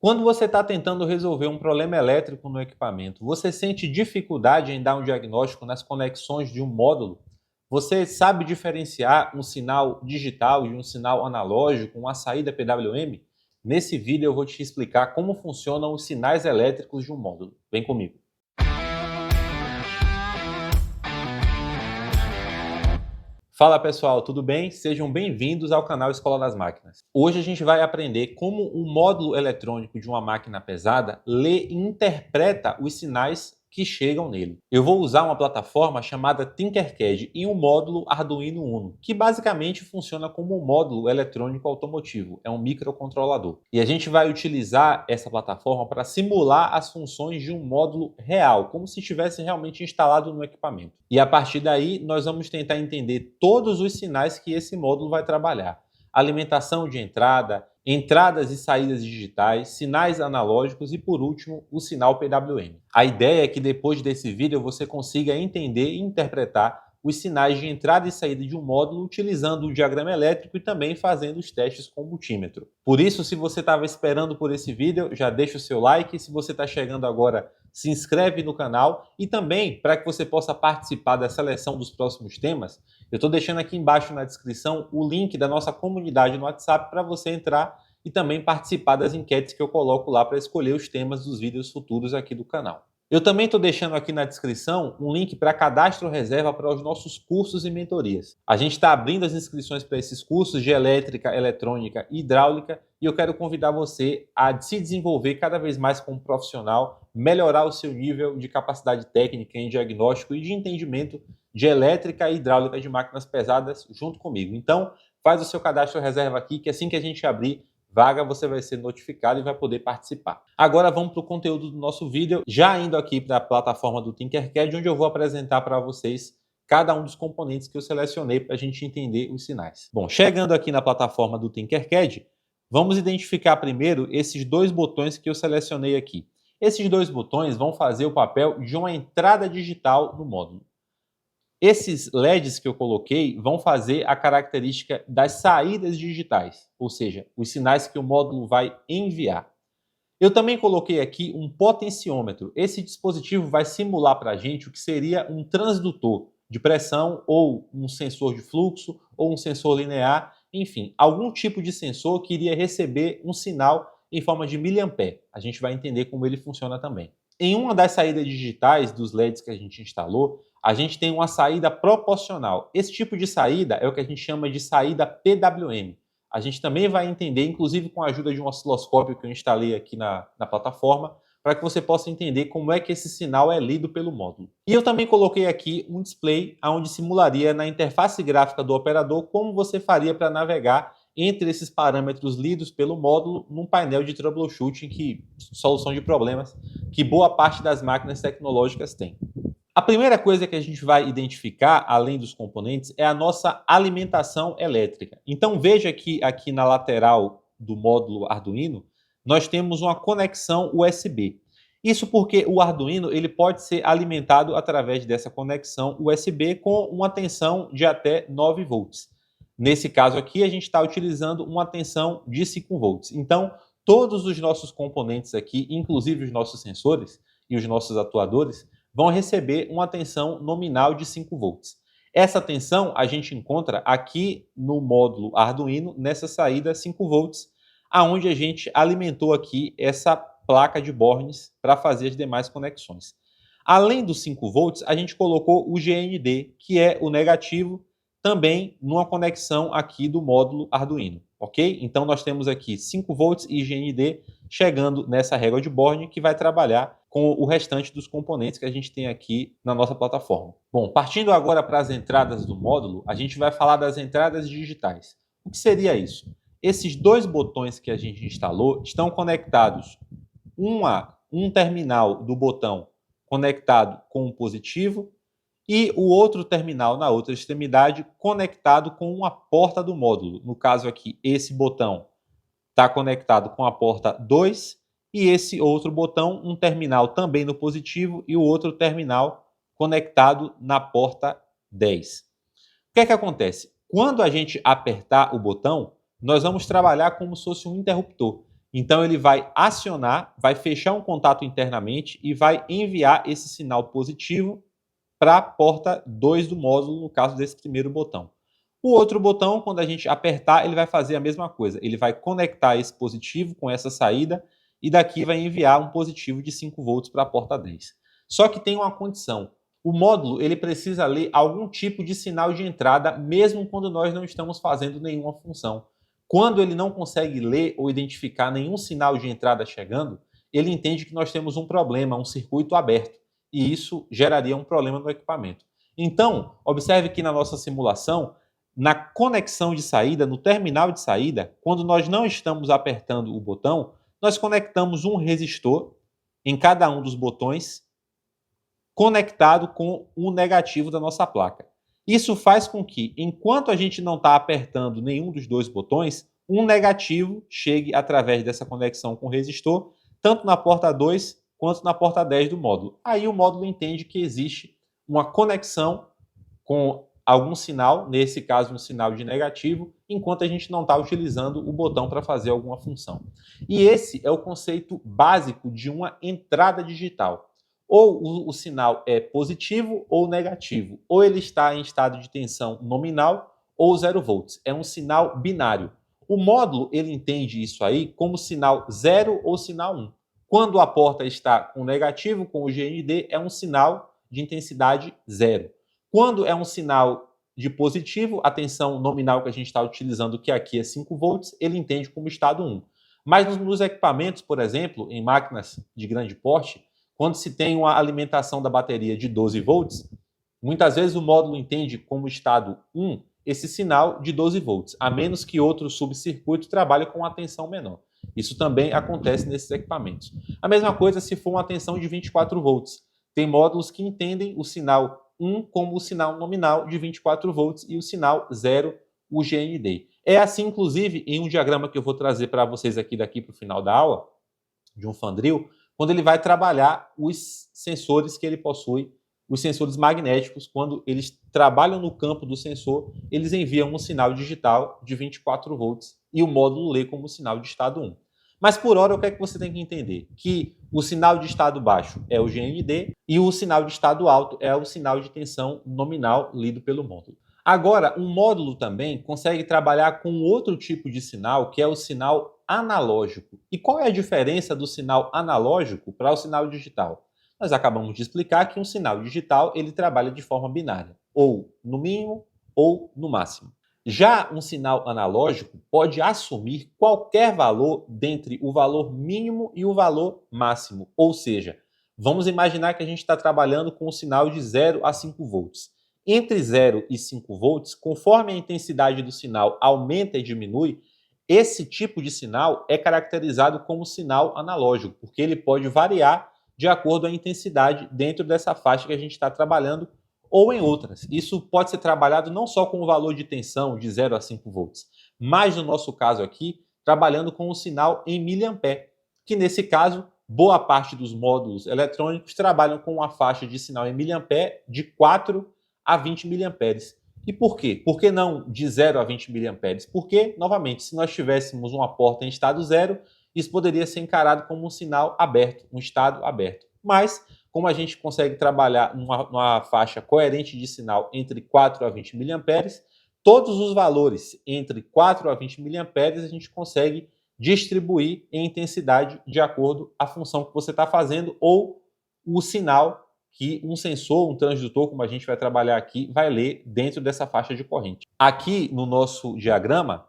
Quando você está tentando resolver um problema elétrico no equipamento, você sente dificuldade em dar um diagnóstico nas conexões de um módulo? Você sabe diferenciar um sinal digital de um sinal analógico, uma saída PWM? Nesse vídeo eu vou te explicar como funcionam os sinais elétricos de um módulo. Vem comigo. Fala pessoal, tudo bem? Sejam bem-vindos ao canal Escola das Máquinas. Hoje a gente vai aprender como um módulo eletrônico de uma máquina pesada lê e interpreta os sinais que chegam nele. Eu vou usar uma plataforma chamada Tinkercad e um módulo Arduino Uno, que basicamente funciona como um módulo eletrônico automotivo, é um microcontrolador. E a gente vai utilizar essa plataforma para simular as funções de um módulo real, como se estivesse realmente instalado no equipamento. E a partir daí, nós vamos tentar entender todos os sinais que esse módulo vai trabalhar. Alimentação de entrada, entradas e saídas digitais, sinais analógicos e, por último, o sinal PWM. A ideia é que depois desse vídeo você consiga entender e interpretar os sinais de entrada e saída de um módulo utilizando o diagrama elétrico e também fazendo os testes com o multímetro. Por isso, se você estava esperando por esse vídeo, já deixa o seu like. Se você está chegando agora, se inscreve no canal. E também, para que você possa participar da seleção dos próximos temas, eu estou deixando aqui embaixo na descrição o link da nossa comunidade no WhatsApp para você entrar e também participar das enquetes que eu coloco lá para escolher os temas dos vídeos futuros aqui do canal. Eu também estou deixando aqui na descrição um link para cadastro reserva para os nossos cursos e mentorias. A gente está abrindo as inscrições para esses cursos de elétrica, eletrônica e hidráulica e eu quero convidar você a se desenvolver cada vez mais como profissional, melhorar o seu nível de capacidade técnica em diagnóstico e de entendimento de elétrica e hidráulica de máquinas pesadas junto comigo. Então, faz o seu cadastro reserva aqui que assim que a gente abrir vaga, você vai ser notificado e vai poder participar. Agora vamos para o conteúdo do nosso vídeo, já indo aqui para a plataforma do Tinkercad, onde eu vou apresentar para vocês cada um dos componentes que eu selecionei para a gente entender os sinais. Bom, chegando aqui na plataforma do Tinkercad, vamos identificar primeiro esses dois botões que eu selecionei aqui. Esses dois botões vão fazer o papel de uma entrada digital no módulo. Esses LEDs que eu coloquei vão fazer a característica das saídas digitais, ou seja, os sinais que o módulo vai enviar. Eu também coloquei aqui um potenciômetro. Esse dispositivo vai simular para a gente o que seria um transdutor de pressão ou um sensor de fluxo ou um sensor linear, enfim, algum tipo de sensor que iria receber um sinal em forma de miliampere. A gente vai entender como ele funciona também. Em uma das saídas digitais dos LEDs que a gente instalou, a gente tem uma saída proporcional. Esse tipo de saída é o que a gente chama de saída PWM. A gente também vai entender, inclusive com a ajuda de um osciloscópio que eu instalei aqui na plataforma, para que você possa entender como é que esse sinal é lido pelo módulo. E eu também coloquei aqui um display onde simularia na interface gráfica do operador como você faria para navegar entre esses parâmetros lidos pelo módulo num painel de troubleshooting, solução de problemas, que boa parte das máquinas tecnológicas tem. A primeira coisa que a gente vai identificar, além dos componentes, é a nossa alimentação elétrica. Então veja que aqui na lateral do módulo Arduino, nós temos uma conexão USB. Isso porque o Arduino ele pode ser alimentado através dessa conexão USB com uma tensão de até 9 volts. Nesse caso aqui, a gente está utilizando uma tensão de 5 volts. Então, todos os nossos componentes aqui, inclusive os nossos sensores e os nossos atuadores, vão receber uma tensão nominal de 5 volts. Essa tensão a gente encontra aqui no módulo Arduino, nessa saída 5 volts, aonde a gente alimentou aqui essa placa de bornes para fazer as demais conexões. Além dos 5 volts, a gente colocou o GND, que é o negativo, também numa conexão aqui do módulo Arduino, ok? Então nós temos aqui 5 volts e GND chegando nessa régua de borne que vai trabalhar com o restante dos componentes que a gente tem aqui na nossa plataforma. Bom, partindo agora para as entradas do módulo, a gente vai falar das entradas digitais. O que seria isso? Esses dois botões que a gente instalou estão conectados, um terminal do botão conectado com o positivo e o outro terminal na outra extremidade conectado com uma porta do módulo. No caso aqui, esse botão está conectado com a porta 2 e esse outro botão, um terminal também no positivo e o outro terminal conectado na porta 10. O que é que acontece? Quando a gente apertar o botão, nós vamos trabalhar como se fosse um interruptor. Então ele vai acionar, vai fechar um contato internamente e vai enviar esse sinal positivo para a porta 2 do módulo, no caso desse primeiro botão. O outro botão, quando a gente apertar, ele vai fazer a mesma coisa. Ele vai conectar esse positivo com essa saída e daqui vai enviar um positivo de 5 volts para a porta 10. Só que tem uma condição. O módulo ele precisa ler algum tipo de sinal de entrada, mesmo quando nós não estamos fazendo nenhuma função. Quando ele não consegue ler ou identificar nenhum sinal de entrada chegando, ele entende que nós temos um problema, um circuito aberto, e isso geraria um problema no equipamento. Então, observe que na nossa simulação, na conexão de saída, no terminal de saída, quando nós não estamos apertando o botão, nós conectamos um resistor em cada um dos botões, conectado com o negativo da nossa placa. Isso faz com que, enquanto a gente não está apertando nenhum dos dois botões, um negativo chegue através dessa conexão com o resistor, tanto na porta 2 quanto na porta 10 do módulo. Aí o módulo entende que existe uma conexão com algum sinal, nesse caso um sinal de negativo, enquanto a gente não está utilizando o botão para fazer alguma função. E esse é o conceito básico de uma entrada digital. Ou o sinal é positivo ou negativo. Ou ele está em estado de tensão nominal ou 0 volts. É um sinal binário. O módulo ele entende isso aí como sinal 0 ou sinal 1. Quando a porta está com negativo, com o GND, é um sinal de intensidade 0. Quando é um sinal de positivo, a tensão nominal que a gente está utilizando, que aqui é 5 volts, ele entende como estado 1. Mas nos equipamentos, por exemplo, em máquinas de grande porte, quando se tem uma alimentação da bateria de 12 volts, muitas vezes o módulo entende como estado 1 esse sinal de 12 volts, a menos que outro subcircuito trabalhe com uma tensão menor. Isso também acontece nesses equipamentos. A mesma coisa se for uma tensão de 24 volts. Tem módulos que entendem o sinal 1 como o sinal nominal de 24 volts e o sinal 0, o GND. É assim, inclusive, em um diagrama que eu vou trazer para vocês aqui daqui para o final da aula, de um Fandril, quando ele vai trabalhar os sensores que ele possui, os sensores magnéticos, quando eles trabalham no campo do sensor, eles enviam um sinal digital de 24 volts e o módulo lê como sinal de estado 1. Mas por hora, o que é que você tem que entender? Que o sinal de estado baixo é o GND e o sinal de estado alto é o sinal de tensão nominal lido pelo módulo. Agora, um módulo também consegue trabalhar com outro tipo de sinal, que é o sinal analógico. E qual é a diferença do sinal analógico para o sinal digital? Nós acabamos de explicar que um sinal digital ele trabalha de forma binária, ou no mínimo ou no máximo. Já um sinal analógico pode assumir qualquer valor dentre o valor mínimo e o valor máximo. Ou seja, vamos imaginar que a gente está trabalhando com um sinal de 0 a 5 volts. Entre 0 e 5 volts, conforme a intensidade do sinal aumenta e diminui, esse tipo de sinal é caracterizado como sinal analógico, porque ele pode variar de acordo com a intensidade dentro dessa faixa que a gente está trabalhando ou em outras. Isso pode ser trabalhado não só com o valor de tensão de 0 a 5 volts, mas no nosso caso aqui, trabalhando com o sinal em miliampere, que nesse caso, boa parte dos módulos eletrônicos trabalham com uma faixa de sinal em miliampere de 4 a 20 miliamperes. E por quê? Por que não de 0 a 20 miliamperes? Porque, novamente, se nós tivéssemos uma porta em estado 0, isso poderia ser encarado como um sinal aberto, um estado aberto. Mas, como a gente consegue trabalhar numa faixa coerente de sinal entre 4 a 20 miliamperes, todos os valores entre 4 a 20 miliamperes a gente consegue distribuir em intensidade de acordo com a função que você está fazendo ou o sinal que um sensor, um transdutor, como a gente vai trabalhar aqui, vai ler dentro dessa faixa de corrente. Aqui no nosso diagrama,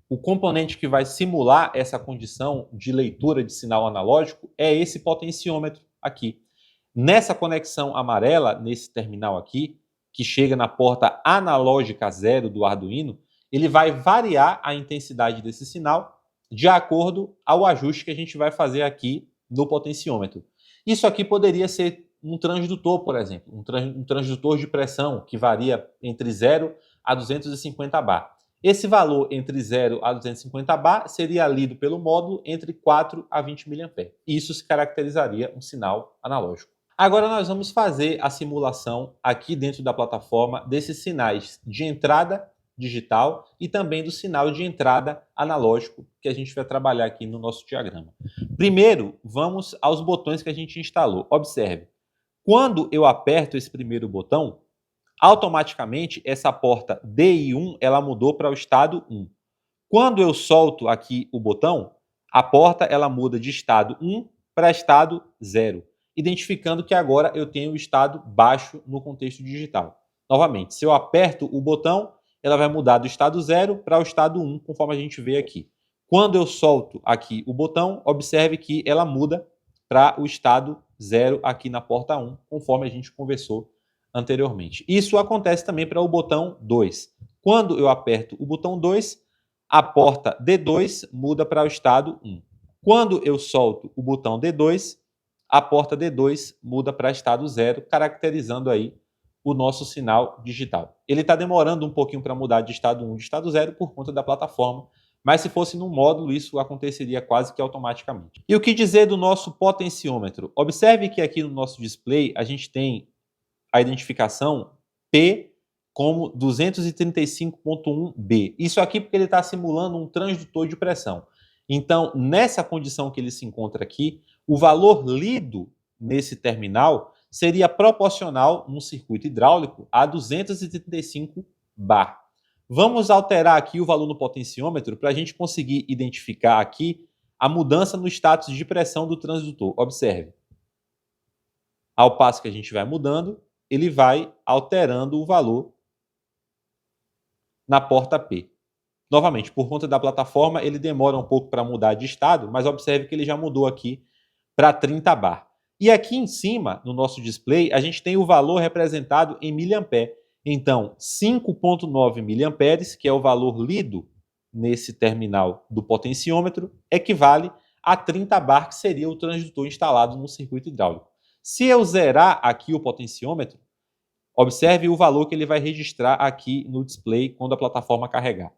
o componente que vai simular essa condição de leitura de sinal analógico é esse potenciômetro aqui. Nessa conexão amarela, nesse terminal aqui, que chega na porta analógica 0 do Arduino, ele vai variar a intensidade desse sinal de acordo ao ajuste que a gente vai fazer aqui no potenciômetro. Isso aqui poderia ser um transdutor, por exemplo, um transdutor de pressão que varia entre 0 a 250 bar. Esse valor entre 0 a 250 bar seria lido pelo módulo entre 4 a 20 mA. Isso se caracterizaria um sinal analógico. Agora nós vamos fazer a simulação aqui dentro da plataforma desses sinais de entrada, digital e também do sinal de entrada analógico que a gente vai trabalhar aqui no nosso diagrama. Primeiro, vamos aos botões que a gente instalou. Observe, quando eu aperto esse primeiro botão, automaticamente essa porta DI1 ela mudou para o estado 1. Quando eu solto aqui o botão, a porta ela muda de estado 1 para estado 0, identificando que agora eu tenho o estado baixo no contexto digital. Novamente, se eu aperto o botão, ela vai mudar do estado 0 para o estado 1, conforme a gente vê aqui. Quando eu solto aqui o botão, observe que ela muda para o estado 0 aqui na porta 1, conforme a gente conversou anteriormente. Isso acontece também para o botão 2. Quando eu aperto o botão 2, a porta D2 muda para o estado 1. Quando eu solto o botão D2, a porta D2 muda para estado 0, caracterizando aí o nosso sinal digital. Ele está demorando um pouquinho para mudar de estado 1 de estado 0 por conta da plataforma, mas se fosse no módulo, isso aconteceria quase que automaticamente. E o que dizer do nosso potenciômetro? Observe que aqui no nosso display a gente tem a identificação P como 235.1B. Isso aqui porque ele está simulando um transdutor de pressão. Então, nessa condição que ele se encontra aqui, o valor lido nesse terminal seria proporcional, num circuito hidráulico, a 235 bar. Vamos alterar aqui o valor no potenciômetro para a gente conseguir identificar aqui a mudança no status de pressão do transdutor. Observe. Ao passo que a gente vai mudando, ele vai alterando o valor na porta P. Novamente, por conta da plataforma, ele demora um pouco para mudar de estado, mas observe que ele já mudou aqui para 30 bar. E aqui em cima, no nosso display, a gente tem o valor representado em miliampere. Então, 5,9 miliamperes, que é o valor lido nesse terminal do potenciômetro, equivale a 30 bar, que seria o transdutor instalado no circuito hidráulico. Se eu zerar aqui o potenciômetro, observe o valor que ele vai registrar aqui no display quando a plataforma carregar.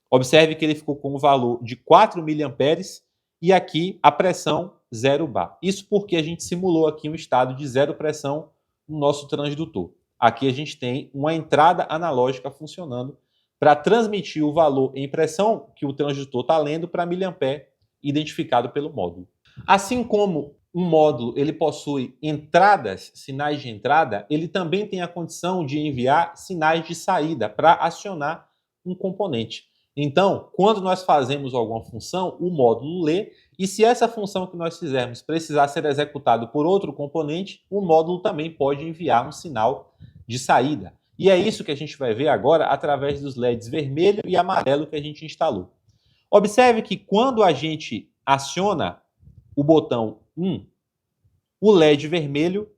Observe que ele ficou com o valor de 4 miliamperes e aqui a pressão 0 bar. Isso porque a gente simulou aqui um estado de zero pressão no nosso transdutor. Aqui a gente tem uma entrada analógica funcionando para transmitir o valor em pressão que o transdutor está lendo para miliampere, identificado pelo módulo. Assim como um módulo ele possui entradas, sinais de entrada, ele também tem a condição de enviar sinais de saída para acionar um componente. Então, quando nós fazemos alguma função, o módulo lê, e se essa função que nós fizermos precisar ser executada por outro componente, o módulo também pode enviar um sinal de saída. E é isso que a gente vai ver agora através dos LEDs vermelho e amarelo que a gente instalou. Observe que quando a gente aciona o botão 1, o LED vermelho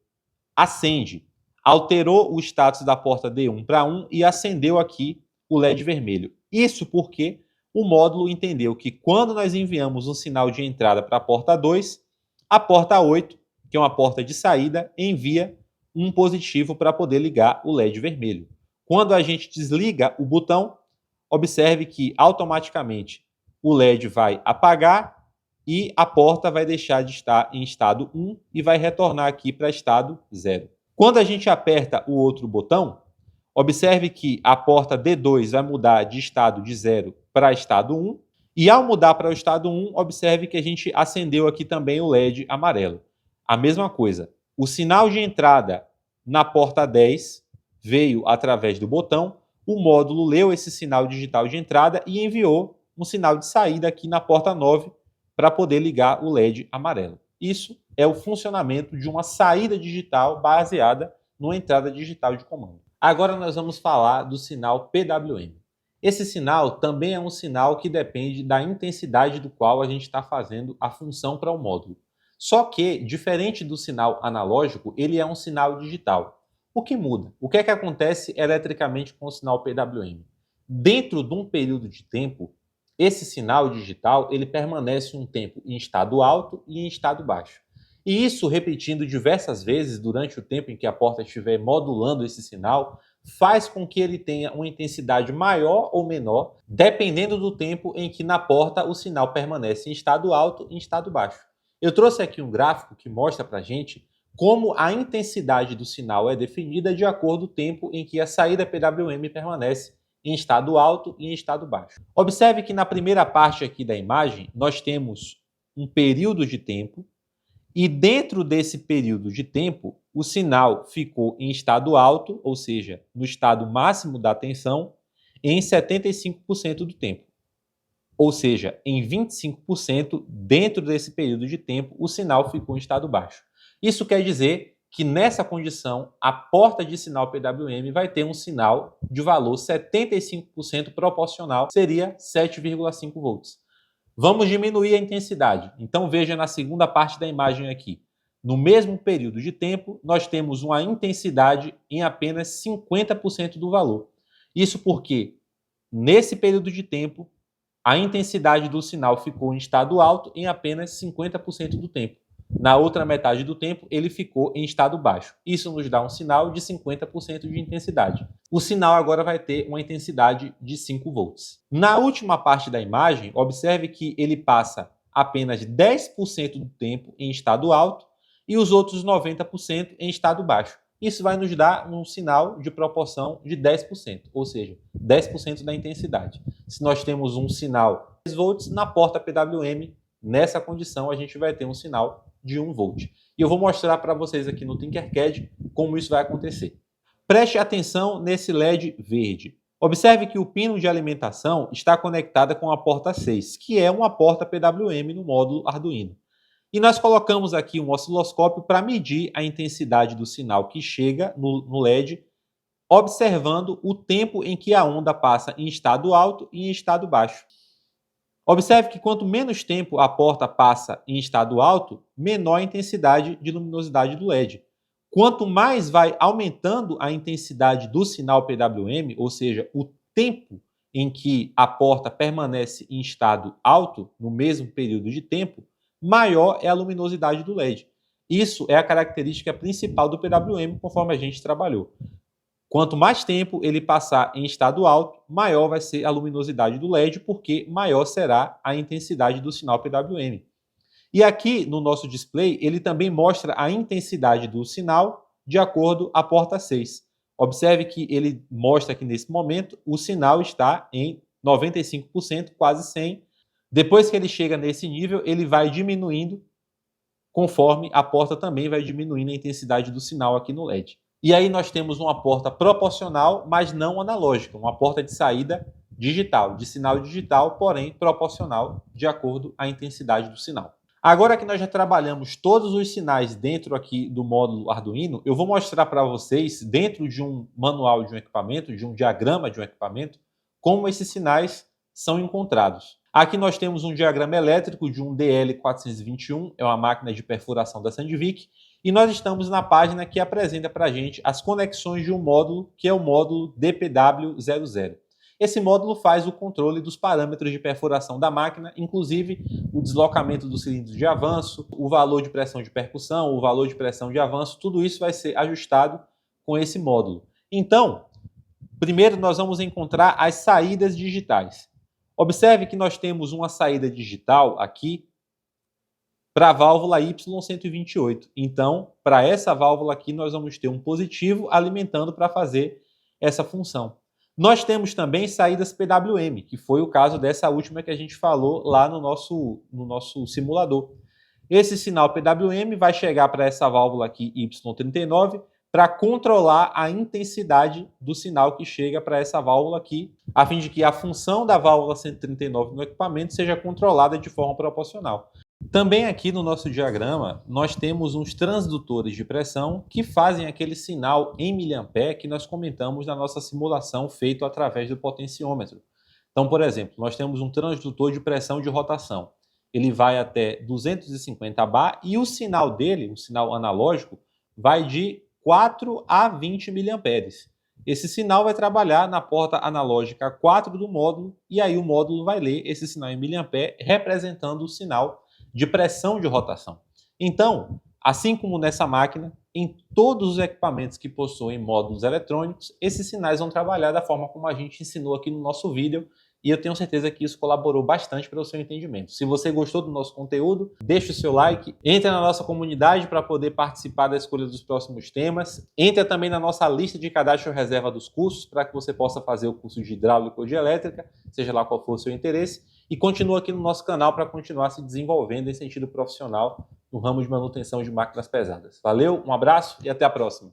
acende. Alterou o status da porta D1 para 1 e acendeu aqui o LED vermelho. Isso porque o módulo entendeu que quando nós enviamos um sinal de entrada para a porta 2, a porta 8, que é uma porta de saída, envia um positivo para poder ligar o LED vermelho. Quando a gente desliga o botão, observe que automaticamente o LED vai apagar e a porta vai deixar de estar em estado 1 e vai retornar aqui para estado 0. Quando a gente aperta o outro botão, observe que a porta D2 vai mudar de estado de 0 para estado 1. E ao mudar para o estado 1, observe que a gente acendeu aqui também o LED amarelo. A mesma coisa. O sinal de entrada na porta 10 veio através do botão. O módulo leu esse sinal digital de entrada e enviou um sinal de saída aqui na porta 9 para poder ligar o LED amarelo. Isso é o funcionamento de uma saída digital baseada numa entrada digital de comando. Agora nós vamos falar do sinal PWM. Esse sinal também é um sinal que depende da intensidade do qual a gente está fazendo a função para o módulo. Só que, diferente do sinal analógico, ele é um sinal digital. O que muda? O que é que acontece eletricamente com o sinal PWM? Dentro de um período de tempo, esse sinal digital ele permanece um tempo em estado alto e em estado baixo. E isso, repetindo diversas vezes durante o tempo em que a porta estiver modulando esse sinal, faz com que ele tenha uma intensidade maior ou menor, dependendo do tempo em que na porta o sinal permanece em estado alto e em estado baixo. Eu trouxe aqui um gráfico que mostra para a gente como a intensidade do sinal é definida de acordo com o tempo em que a saída PWM permanece em estado alto e em estado baixo. Observe que na primeira parte aqui da imagem, nós temos um período de tempo e dentro desse período de tempo, o sinal ficou em estado alto, ou seja, no estado máximo da tensão, em 75% do tempo. Ou seja, em 25% dentro desse período de tempo, o sinal ficou em estado baixo. Isso quer dizer que nessa condição, a porta de sinal PWM vai ter um sinal de valor 75% proporcional, seria 7,5 volts. Vamos diminuir a intensidade. Então veja na segunda parte da imagem aqui. No mesmo período de tempo, nós temos uma intensidade em apenas 50% do valor. Isso porque, nesse período de tempo, a intensidade do sinal ficou em estado alto em apenas 50% do tempo. Na outra metade do tempo, ele ficou em estado baixo. Isso nos dá um sinal de 50% de intensidade. O sinal agora vai ter uma intensidade de 5 volts. Na última parte da imagem, observe que ele passa apenas 10% do tempo em estado alto e os outros 90% em estado baixo. Isso vai nos dar um sinal de proporção de 10%, ou seja, 10% da intensidade. Se nós temos um sinal de 10 volts, na porta PWM, nessa condição, a gente vai ter um sinal de 1 volt. E eu vou mostrar para vocês aqui no Tinkercad como isso vai acontecer. Preste atenção nesse LED verde. Observe que o pino de alimentação está conectado com a porta 6, que é uma porta PWM no módulo Arduino. E nós colocamos aqui um osciloscópio para medir a intensidade do sinal que chega no LED, observando o tempo em que a onda passa em estado alto e em estado baixo. Observe que quanto menos tempo a porta passa em estado alto, menor a intensidade de luminosidade do LED. Quanto mais vai aumentando a intensidade do sinal PWM, ou seja, o tempo em que a porta permanece em estado alto, no mesmo período de tempo, maior é a luminosidade do LED. Isso é a característica principal do PWM, conforme a gente trabalhou. Quanto mais tempo ele passar em estado alto, maior vai ser a luminosidade do LED, porque maior será a intensidade do sinal PWM. E aqui no nosso display, ele também mostra a intensidade do sinal de acordo com a porta 6. Observe que ele mostra que nesse momento o sinal está em 95%, quase 100%. Depois que ele chega nesse nível, ele vai diminuindo conforme a porta também vai diminuindo a intensidade do sinal aqui no LED. E aí nós temos uma porta proporcional, mas não analógica, uma porta de saída digital, de sinal digital, porém proporcional de acordo com a intensidade do sinal. Agora que nós já trabalhamos todos os sinais dentro aqui do módulo Arduino, eu vou mostrar para vocês, dentro de um manual de um equipamento, de um diagrama de um equipamento, como esses sinais são encontrados. Aqui nós temos um diagrama elétrico de um DL421, é uma máquina de perfuração da Sandvik, e nós estamos na página que apresenta para a gente as conexões de um módulo, que é o módulo DPW00. Esse módulo faz o controle dos parâmetros de perfuração da máquina, inclusive o deslocamento do cilindro de avanço, o valor de pressão de percussão, o valor de pressão de avanço, tudo isso vai ser ajustado com esse módulo. Então, primeiro nós vamos encontrar as saídas digitais. Observe que nós temos uma saída digital aqui para a válvula Y128. Então, para essa válvula aqui, nós vamos ter um positivo alimentando para fazer essa função. Nós temos também saídas PWM, que foi o caso dessa última que a gente falou lá no nosso simulador. Esse sinal PWM vai chegar para essa válvula aqui Y39 para controlar a intensidade do sinal que chega para essa válvula aqui, a fim de que a função da válvula 139 no equipamento seja controlada de forma proporcional. Também aqui no nosso diagrama, nós temos uns transdutores de pressão que fazem aquele sinal em miliampere que nós comentamos na nossa simulação feito através do potenciômetro. Então, por exemplo, nós temos um transdutor de pressão de rotação. Ele vai até 250 bar e o sinal dele, o sinal analógico, vai de 4 a 20 miliamperes. Esse sinal vai trabalhar na porta analógica 4 do módulo e aí o módulo vai ler esse sinal em miliampere representando o sinal de pressão de rotação. Então, assim como nessa máquina, em todos os equipamentos que possuem módulos eletrônicos, esses sinais vão trabalhar da forma como a gente ensinou aqui no nosso vídeo e eu tenho certeza que isso colaborou bastante para o seu entendimento. Se você gostou do nosso conteúdo, deixe o seu like, entre na nossa comunidade para poder participar da escolha dos próximos temas, entre também na nossa lista de cadastro reserva dos cursos para que você possa fazer o curso de hidráulica ou de elétrica, seja lá qual for o seu interesse, e continua aqui no nosso canal para continuar se desenvolvendo em sentido profissional no ramo de manutenção de máquinas pesadas. Valeu, um abraço e até a próxima!